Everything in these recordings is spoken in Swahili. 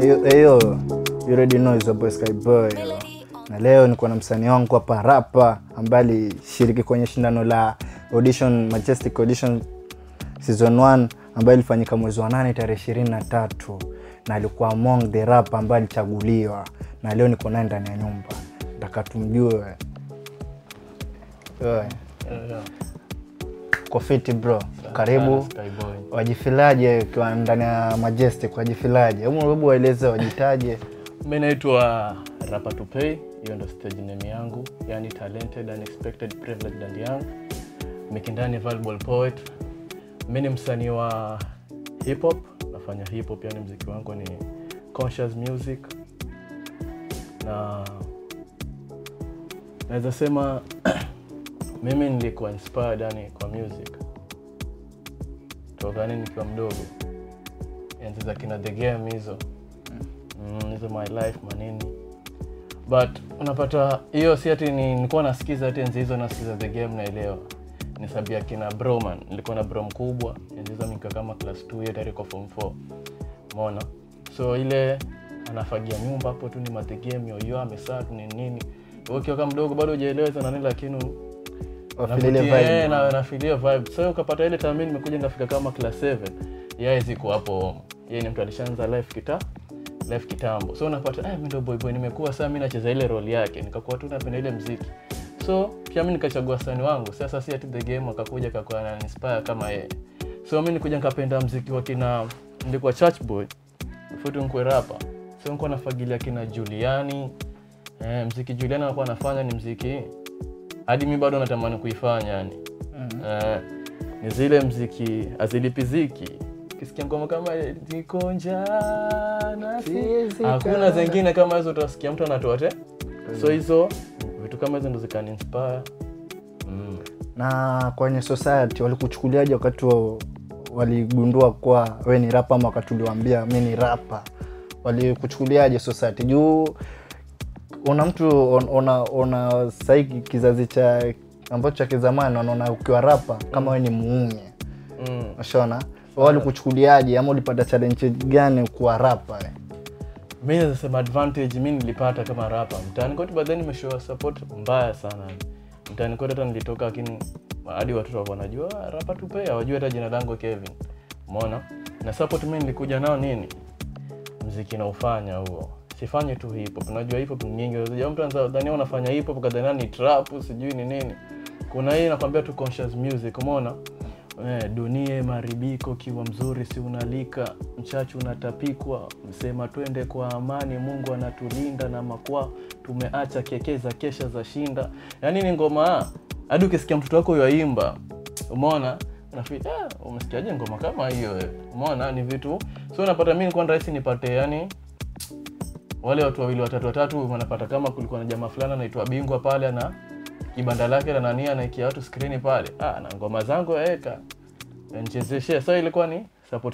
Yo, you already know is a boy Sky Boy. Na leo niko na msanii wangu hapa rapa ambaye alishiriki kwenye shindano la Audition Majestic Audition Season 1 ambayo ilifanyika mwezi wa 8 tarehe 23 na alikuwa among the rap ambaye alichaguliwa. Na leo niko naye ndani ya nyumba. Nataka tumjue. Kofiti bro. Karibu. Wajifilaje ukiwa ndani ya Majestic? Wajifilaje? Hebu waeleze wajitaje. Mimi naitwa Rapper to Pay, hiyo ndo stage name yangu, yani talented, unexpected, privileged and young. Mikindani valuable poet. Mimi ni msanii wa hip hop, nafanya hip hop, yani muziki wangu ni conscious music. Na naweza sema mimi nilikuwa inspired yani kwa music toka nikiwa mdogo. Enzi za kina The Game hizo. Hizo My Life manini. But unapata hiyo si ati nilikuwa nasikiza ati enzi hizo nasikiza The Game naelewa. Ni sababu ya kina bro man. Nilikuwa na bro mkubwa. Enzi hizo nikiwa kama class 2 year tariko form 4. Umeona? So ile anafagia nyumba hapo tu ni The Game yoyo amesaa ni nini. Ukiwa kama mdogo bado hujaelewa hizo nani lakini nafikiria vibe. So ukapata ile time nimekuja ngafika kama class 7. Yeye ziko hapo. Yeye ni mtu alishaanza life kitambo. So unapata mimi ndo boy nimekuwa sasa mimi nacheza ile role yake. Nikakuwa tu napenda ile muziki. So pia mimi nikachagua sani wangu. Sasa si ati The Game akakuja akakuwa na inspire kama yeye. So mimi nikuja nikapenda muziki wa kina nilikuwa church boy. Futu nkwe rapper. So nilikuwa nafagilia kina Juliani. Muziki Juliani alikuwa anafanya ni muziki hadi mimi bado natamani kuifanya yani. Ni zile muziki azilipiziki. Kisikia ngoma kama nikonja nasi hakuna zingine kama hizo utasikia mtu anatoa te. So hizo vitu kama hizo ndo zikani inspire. Na kwenye society walikuchukuliaje wakati waligundua kwa wewe ni rapper ama wakati uliwaambia mimi ni rapper? Walikuchukuliaje society? Juu una mtu ona saiki kizazi cha ambacho cha kizamani wanaona ukiwa rapper kama wewe ni muume. Unashona? Walikuchukuliaje ama ulipata challenge gani kuwa rapper? Mimi nasema advantage mimi nilipata kama rapper. Mtaani kwetu baadaye nimeshow support mbaya sana. Mtaani kwetu hata nilitoka lakini hadi watu wanajua Rapper to Pay, hawajui hata jina langu Kevin. Umeona? Na support mimi nilikuja nao nini? Muziki na ufanya huo. Sifanye tu hip hop. Unajua hip hop ni nyingi. Unajua mtu anadhani unafanya hip hop kadhani ni trap, sijui ni nini. Kuna hii nakwambia tu conscious music, umeona? Dunia maribiko kiwa mzuri si unalika, mchachu unatapikwa, msema twende kwa amani, Mungu anatulinda na makwa tumeacha kekeza kesha za shinda. Yani ni ngoma hadi ukisikia mtoto wako yaimba, umeona? Unafikiri umesikiaje ngoma kama hiyo wewe? Umeona ni vitu. So unapata mimi nilikuwa rahisi nipate yani wale watu wawili watatu wanapata kama kulikuwa na jamaa fulani anaitwa Bingwa pale na kibanda lake la nani anaikia watu screen pale. Na ngoma zangu yaeka. Nichezeshe. Sasa ilikuwa ni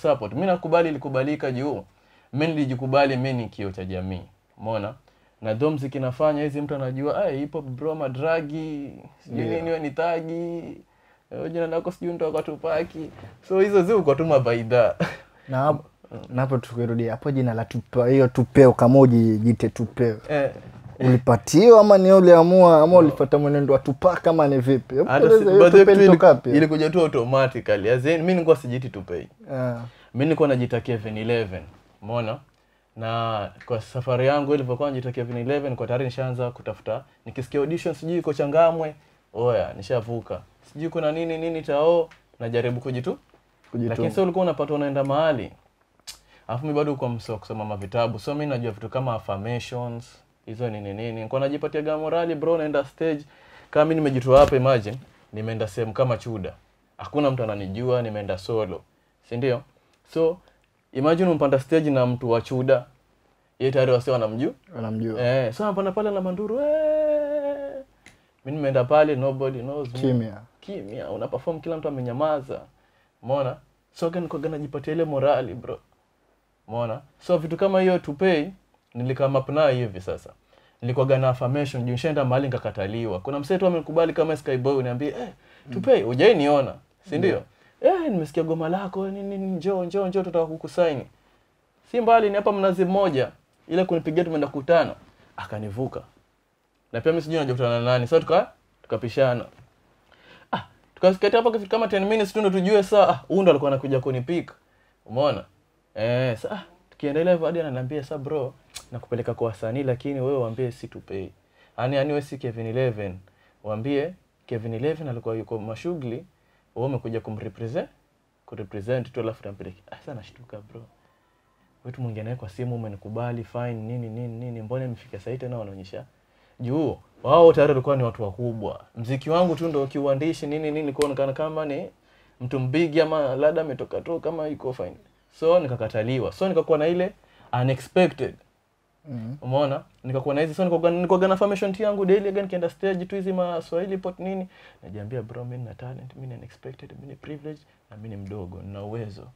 support. Mimi nakubali ilikubalika juu. Mimi nilijikubali mimi ni kio cha jamii. Umeona? Na ndio muziki nafanya hizi mtu anajua hip hop bro madragi, nini wewe ni tagi. Jina lako sijui ndo kwa Tupaki. So hizo zio kwa tu mabaida. Na hapo tukirudi hapo jina la Tupeo, hiyo Tupeo kama ujite Tupeo. Ulipatiwa ama ni uliamua ama ulifuata mwenendo wa Tupac kama ni vipi? Ilikuja tu automatically. As in mimi nilikuwa sijiti to pay. Mimi nilikuwa najita Kevin 11. Umeona? Na kwa safari yangu ilivyokuwa najita Kevin 11 kwa tayari nishaanza kutafuta. Nikisikia audition sijui iko Changamwe, oya nishavuka. Sijui kuna nini tao najaribu kujitu. Lakini sasa ulikuwa unapata unaenda mahali. Alafu mimi bado uko msoko kusoma mavitabu. So mimi najua vitu kama affirmations hizo nini. Nilikuwa najipatia morali bro, naenda stage kama mimi nimejitoa hapa, imagine nimeenda sehemu kama Chuda. Hakuna mtu ananijua, nimeenda solo. Si ndio? So imagine umpanda stage na mtu wa Chuda. Yeye tayari wase wanamjua. So anapanda pale na manduru. Mimi nimeenda pale nobody knows me. Kimya. Una perform kila mtu amenyamaza. Umeona? So niko najipatia ile morali bro. Umeona? So vitu kama hiyo to pay nilikama pna hivi sasa. Nilikuwa gana affirmation juu nishaenda mahali nikakataliwa. Kuna mseto amekubali kama Sky Boy uniambie to pay hujai niona, si ndio? Nimesikia goma lako nini njoo tutaka kukusaini. si mbali ni hapa Mnazi Mmoja, ile kunipigia tumeenda kukutana, akanivuka. Na pia mimi sijui najikutana na nani. Sasa tukapishana. Tukasikata hapa kama 10 minutes tu ndo tujue saa huyu ndo alikuwa anakuja kunipick. Umeona? Sasa tukiendelea hivyo hadi ananiambia sasa bro, nakupeleka kwa wasanii lakini wewe waambie si tupay. Yaani wewe si Kevin 11. Waambie Kevin 11 alikuwa yuko mashughuli, wewe umekuja kurepresent tu alafu tampeleke. Sasa nashtuka bro. Wetu mwingine naye kwa simu umenikubali fine nini mbona imefika sasa tena wanaonyesha juu wao tayari walikuwa ni watu wakubwa. Mziki wangu tu ndio kiuandishi nini kuonekana kama ni mtu mbigi ama labda ametoka tu kama iko fine. So nikakataliwa. So nikakuwa na ile unexpected. Umeona? Nikakuwa na hizi so nikakuwa na formation yangu daily again kienda stage tu hizi Swahili pot nini. Najiambia bro mimi na talent, mimi ni unexpected, mimi ni privilege na mimi ni mdogo, nina uwezo.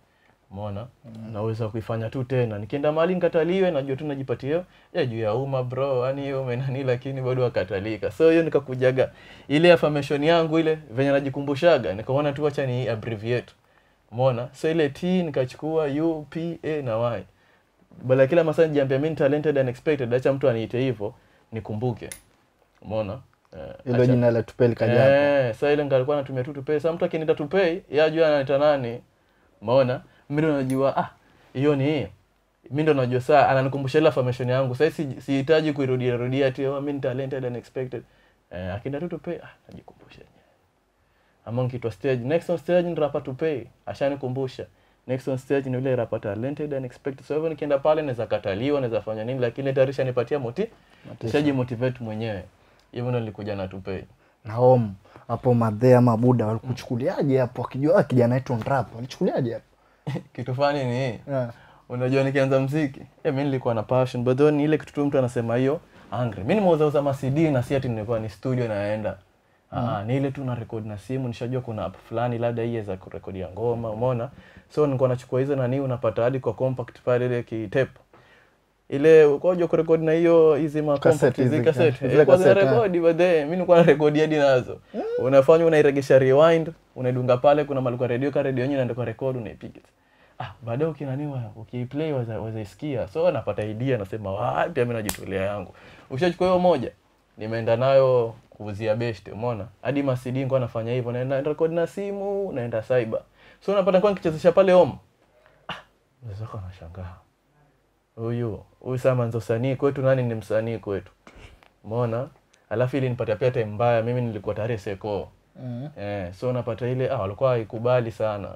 Umeona? Naweza kuifanya tu tena. Nikienda mahali nikataliwe najua tu najipatia juu ya umma bro. Yaani hiyo umenani lakini bado akatalika. So hiyo nikakujaga ile affirmation yangu ile venye najikumbushaga nikaona tu acha ni abbreviate. Umeona? So ile T nikachukua U P A na Y. Bala kila masaa nijiambia mimi talented and unexpected, acha mtu aniite hivyo nikumbuke. Umeona? Hilo jina la Tupay likaja. Sasa ile ngalikuwa natumia tu Tupay. Sasa mtu akiniita Tupay, yajua ananiita nani? Umeona? Mimi ndo najua hiyo ni hii. Mimi ndo najua saa ananikumbusha ile affirmation yangu. Sasa sihitaji kuirudia ati mimi ni talented and unexpected. Akienda tu Tupay najikumbusha. Ama nikitwa stage, next on stage ni rapper Tupay, ashanikumbusha. Next on stage ni yule rapper talented and unexpected. So hivyo nikienda pale naweza kataliwa, naweza fanya nini lakini tarisha nipatia nishaji motivate mwenyewe. Hivyo ndo nilikuja na Tupay. Na hapo madhe ama buda walikuchukuliaje hapo akijua kijana wetu rap? Walichukuliaje hapo? Kitu fani ni hii. Unajua nikianza muziki, mimi nilikuwa na passion, but then ile kitu tu mtu anasema hiyo angry. Mimi nimeuza ma CD na si ati nilikuwa ni studio naenda. Ni ile tu na record na simu, nishajua kuna app fulani labda hii za kurekodi ya ngoma, umeona? So nilikuwa nachukua hizo nani unapata hadi kwa compact file ile kitape. Ile ukoje kurekodi na hiyo hizi ma compact hizi cassette. Kwa record but mimi nilikuwa na record hadi nazo. Unafanya unairegesha rewind, unaidunga pale kuna malikuwa radio yenyewe unaenda kwa record unaipiga. Baadaye ukinaniwa ukiplay wazaisikia. So napata idea nasema wapi mimi najitolea yangu. Ushachukua hiyo moja. Nimeenda nayo kuuzia best, umeona? Hadi ma CD nilikuwa nafanya hivyo, naenda record na simu, naenda cyber. So unapata kwa nikichezesha pale home. Unaweza kuwa unashangaa. Huyu sama nzo sanii kwetu nani ni msanii kwetu. Umeona? Alafu ili nipata pia time mbaya, mimi nilikuwa tayari seko. So unapata ile walikuwa haikubali sana.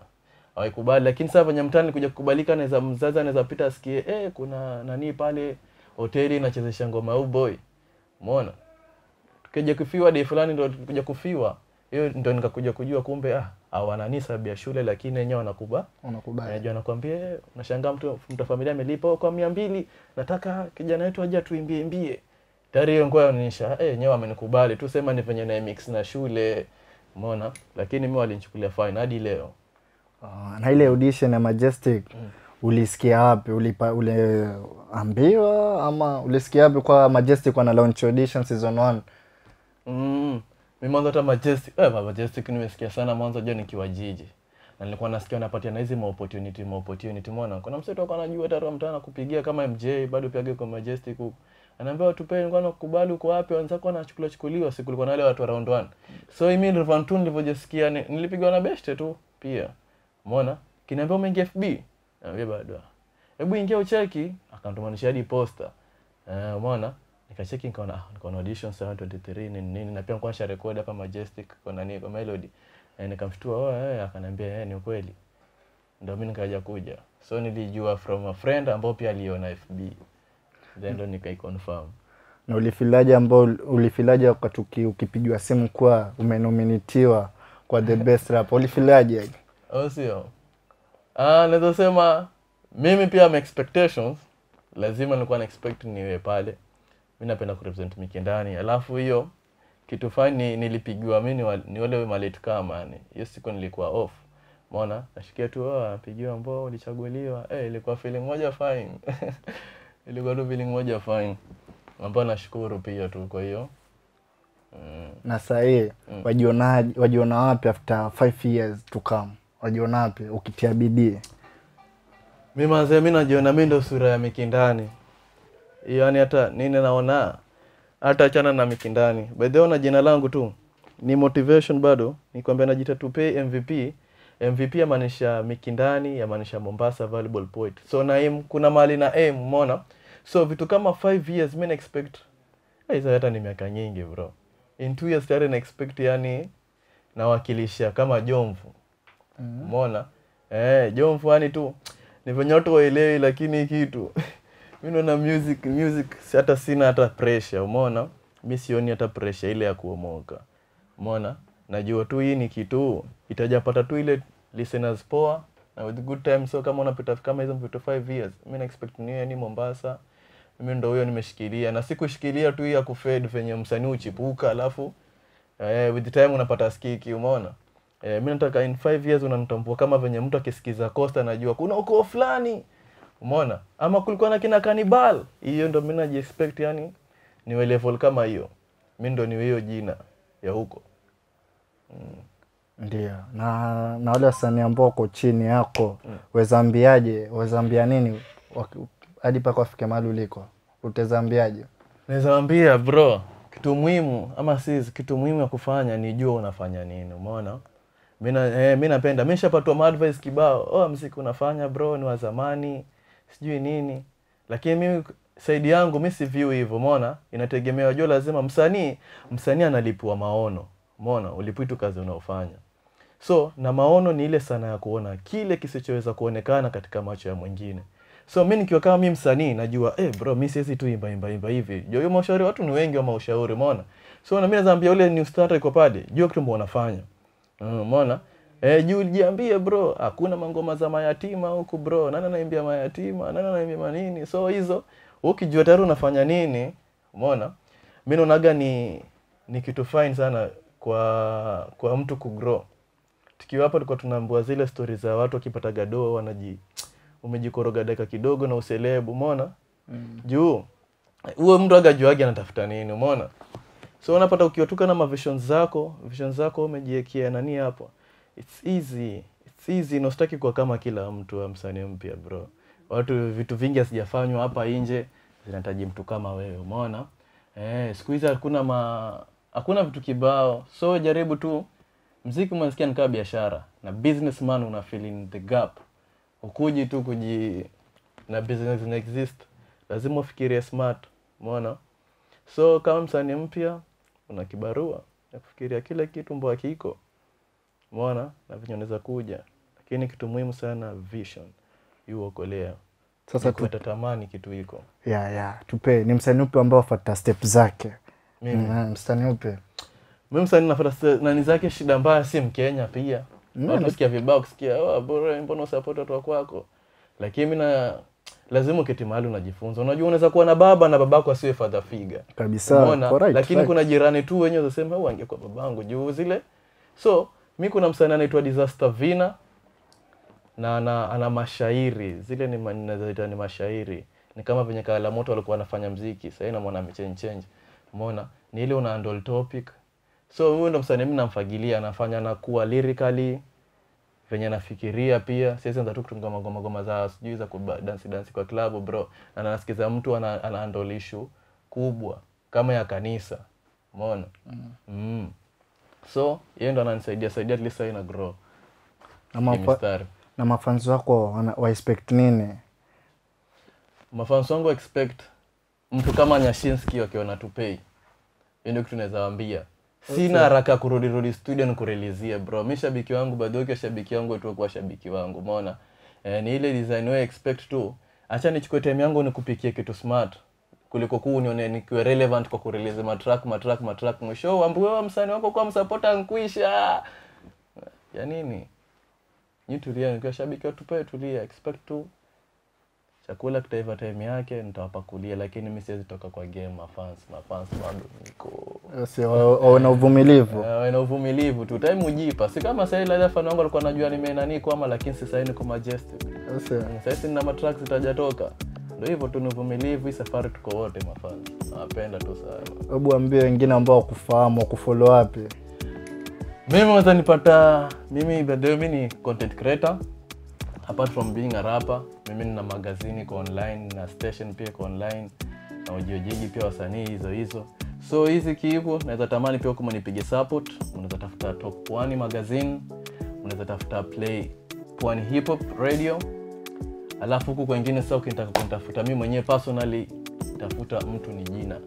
Haikubali lakini sasa venye mtani kuja kukubalika naweza mzazi anaweza pita asikie kuna nani pale hoteli inachezesha ngoma au boy. Umeona? Tukija kufiwa day fulani ndio tukija kufiwa. Hiyo ndio nikakuja kujua kumbe hawana ni sababu ya shule lakini wenyewe wanakubali. Unajua anakuambia unashangaa mtu familia amelipa kwa 200 nataka kijana wetu aje tuimbie. Tayari hiyo ngoja onyesha wenyewe wamenikubali tu sema ni venye na mix na shule. Umeona? Lakini mimi walinichukulia fine hadi leo. Na ile audition ya Majestic ulisikia wapi? Uliambiwa ama ulisikia wapi kwa Majestic wana launch audition season 1? Mimi mwanzo hata Majestic nimesikia sana mwanzo jana nikiwa jiji. Na nilikuwa nasikia wanapatia na hizi opportunity umeona. Kuna msee tu anajua hata mtana kupigia kama MJ bado piage kwa Majestic huko. Anaambia Tupay nilikuwa nakubali uko wapi wenzako wanachukuliwa siku kulikuwa na wale watu wa round 1. So mimi Revantun nilivyojisikia nilipigwa na best tu pia. Umeona? Kiniambia umeingia FB. Naambia bado. Hebu ingia ucheki, akantumanisha hadi poster. Umeona? Nikacheki nikaona audition 723 nini na pia nilikuwa record hapa Majestic kwa nani kwa Melody. Nikamshtua akaniambia ni ukweli. Ndio mimi nikaja kuja. So nilijua from a friend ambao pia aliona FB. Then ndo nikaiconfirm. Na ulifilaje wakati ukipigwa simu kwa umenominatiwa kwa the best rap? Ulifilaje? Sio. Naweza sema mimi pia am expectations. Lazima nilikuwa na expect niwe pale. Mimi napenda kurepresent Mikindani. Alafu hiyo kitu fani nilipigiwa mimi ni wale malate kama yani. Hiyo siku nilikuwa off. Umeona? Nashikia tu pigiwa ambao ulichaguliwa. Ilikuwa feeling moja fine. Ilikuwa tu feeling moja fine. Ambao nashukuru pia tu kwa hiyo. Na sasa wajiona wapi after 5 years to come? Wajiona wapi ukitia bidii? Mimi manze mimi najiona mimi ndo sura ya Mikindani. Yaani hata nini naona hata achana na Mikindani. By the way na jina langu tu ni motivation bado. Nikwambia najiita Tupei MVP. MVP yamaanisha Mikindani, yamaanisha Mombasa Valuable Poet. So na aim kuna mahali na aim umeona. So vitu kama 5 years mimi na expect. Hizo hata ni miaka nyingi bro. In 2 years tayari na expect yani nawakilisha kama Jomvu. Umeona? Jomvu yani tu ni venye watu waelewi lakini kitu mimi naona music hata sina hata pressure, umeona? Mimi sioni hata pressure ile ya kuomoka. Umeona? Najua tu hii ni kitu itajapata tu ile listeners poa na with good time. So kama unapita kama hizo vitu 5 years mimi na expect ni Mombasa. Mimi ndio huyo nimeshikilia na sikushikilia tu ya kufade venye msanii uchipuka alafu with the time unapata skiki, umeona? Mimi nataka in 5 years unanitambua kama venye mtu akisikiza Costa anajua kuna ukoo fulani, umeona? Ama kulikuwa na kina Cannibal. Hiyo ndio mimi naji expect yani ni level kama hiyo. Mimi ndio ni hiyo jina ya huko. Ndio. Na wale wasanii ambao wako chini yako, wezambiaje nini hadi paka wafike mahali uliko? Utazambiaje? Naweza ambia bro, kitu muhimu ya kufanya ni jua unafanya nini, umeona? Mimi napenda, mimi nishapatwa advice kibao, muziki unafanya bro ni wa zamani, sijui nini. Lakini mimi side yangu mimi si view hivyo, umeona? Inategemea unajua lazima msanii analipwa maono, umeona? Ulipwi tu kazi unaofanya. So na maono ni ile sana ya kuona kile kisichoweza kuonekana katika macho ya mwingine. So mimi nikiwa kama mimi msanii najua bro mimi siwezi tu imba hivi. Hiyo mashauri watu ni wengi wa mashauri, umeona? So na mimi naambia ule new starter iko pale, jua kitu mbona unafanya. Umeona? Juu jiambie bro, hakuna mangoma za mayatima huku bro. Nani anaimbia mayatima? Nani anaimbia nini? So hizo ukijua tayari unafanya nini, umeona? Mimi naonaga ni kitu fine sana kwa mtu kugrow. Tukiwa hapa tulikuwa tunaambua zile stories za watu wakipata gado umejikoroga dakika kidogo na uselebu, umeona? Juu huo mtu agajuage anatafuta nini, umeona? So unapata ukiotuka na vision zako umejiwekea nani hapo. It's easy na usitaki kuwa kama kila mtu wa msanii mpya bro. Watu vitu vingi hasijafanywa hapa nje zinahitaji mtu kama wewe, umeona? Siku hizi hakuna vitu kibao. So jaribu tu muziki unasikia ni kama biashara na businessman una fill in the gap. Ukuji tu na business ina exist. Lazima ufikirie smart, umeona? So kama msanii mpya una kibarua ya kufikiria kila kitu mbwa kiko, umeona? Na vinyo unaweza kuja. Lakini kitu muhimu sana vision. Yuokolea. Sasa tutatamani kitu iko. Tupei ni msanii upi ambao afuata step zake? Mimi msanii upi? Mimi msanii nafuata nani zake shida mbaya si Mkenya pia. Watu sikia vibao kusikia bora mbona support watu wako. Lakini mimi lazima uketi mahali unajifunza. Unajua unaweza kuwa na baba na babako asiwe father figure. Kabisa. Lakini kuna jirani tu wenyewe wanasema huyu angekuwa babangu juu zile. So mimi kuna msanii anaitwa Disaster Vina na ana mashairi. Zile ni mashairi. Ni kama venye Kala Moto walikuwa wanafanya muziki. Sasa ina mwana change. Umeona? Ni ile una handle topic. So huyo ndo msanii mimi namfagilia, anafanya na kuwa lyrically venye nafikiria pia. Siwezi anza tu kutunga ngoma za sijui za dance kwa club bro. Na nasikiza mtu ana handle issue kubwa kama ya kanisa. Umeona? So yeye ndo ananisaidia at least ina grow. Na mafans wako wa expect nini? Mafans wangu expect mtu kama Nyashinski wakiona Tupei. Ndio kitu naweza waambia. Sina haraka kurudi studio na kurelizia bro. Mimi shabiki wangu bado kwa shabiki wangu tu kwa shabiki wangu, umeona? Ni ile design we expect tu. Acha nichukue time yangu nikupikie kitu smart kuliko nione nikiwa relevant kwa kurelease matrack mwisho ambaye msanii wako kwa msupporta nkuisha. Ya nini? Tulia nikiwa shabiki wa Tupei tulia, expect tu chakula kitaiva time yake nitawapakulia, lakini mimi siwezi toka kwa game. Mafans bado niko wana uvumilivu. Wana uvumilivu tu, time ujipa. Si kama sasa ile fan wangu alikuwa anajua nani kwa lakini sasa niko majestic. Sasa nina matracks zitajatoka. Ndio hivyo tu, ni uvumilivu. Hii safari tuko wote mafans. Nawapenda tu sana. Hebu ambie wengine ambao kufahamu kufollow wapi? Mimi mwanzo nipata mimi ni content creator. apart from being a rapper, mimi nina magazine iko online, na station pia iko online, na ujiojeji pia wasanii hizo. So hizi kiipo, naweza tamani pia kama nipige support, unaweza tafuta Top Pwani magazine, unaweza tafuta Play Pwani Hip Hop Radio. Alafu huku kwingine sasa ukitaka kunitafuta mimi mwenyewe personally, tafuta Mtu Ni Jina.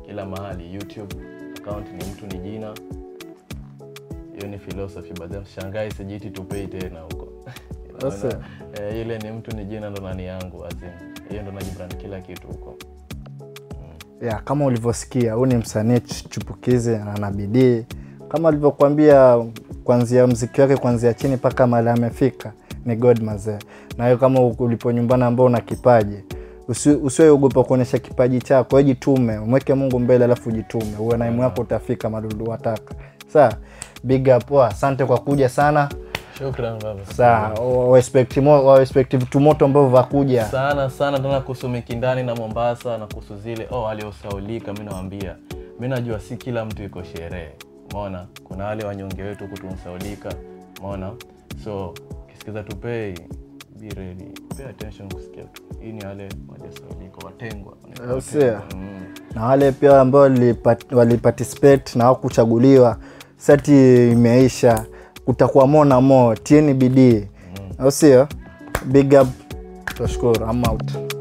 Kila mahali, YouTube account ni Mtu Ni Jina. Hiyo ni philosophy, but then Shanghai sijiti tupei tena huko. Ile ni Mtu Ni Jina ndo nani yangu, azin. Hiyo ndo najibrand kila kitu huko. Yeah, kama ulivyosikia, huyu ni msanii chupukizi na ana bidii. Kama alivyokuambia, kuanzia muziki wake kuanzia chini mpaka mahali amefika ni God mazee. Na hiyo kama ulipo nyumbani ambao una kipaji, usiogopa kuonesha kipaji chako, wewe jitume, umweke Mungu mbele alafu jitume. Uwe na imani yako utafika mahali unataka. Sawa, big up. Asante kwa kuja sana. Shukrani baba. Sawa, expect vitu moto ambavyo vakuja. Sana tena kuhusu Mikindani na Mombasa na kuhusu zile waliosaulika. Mimi nawaambia, mimi najua si kila mtu iko sherehe. Umeona? Kuna wale wanyonge wetu kutumsaulika. Umeona? So, kisikiza tupei, be ready. Pay attention kusikia tu. Hii ni wale waliosaulika, watengwa. Na wale pia ambao waliparticipate na hawakuchaguliwa, sati imeisha. Kutakuwa more, tieni bidii. Au sio? Big up. Tunashukuru. I'm out.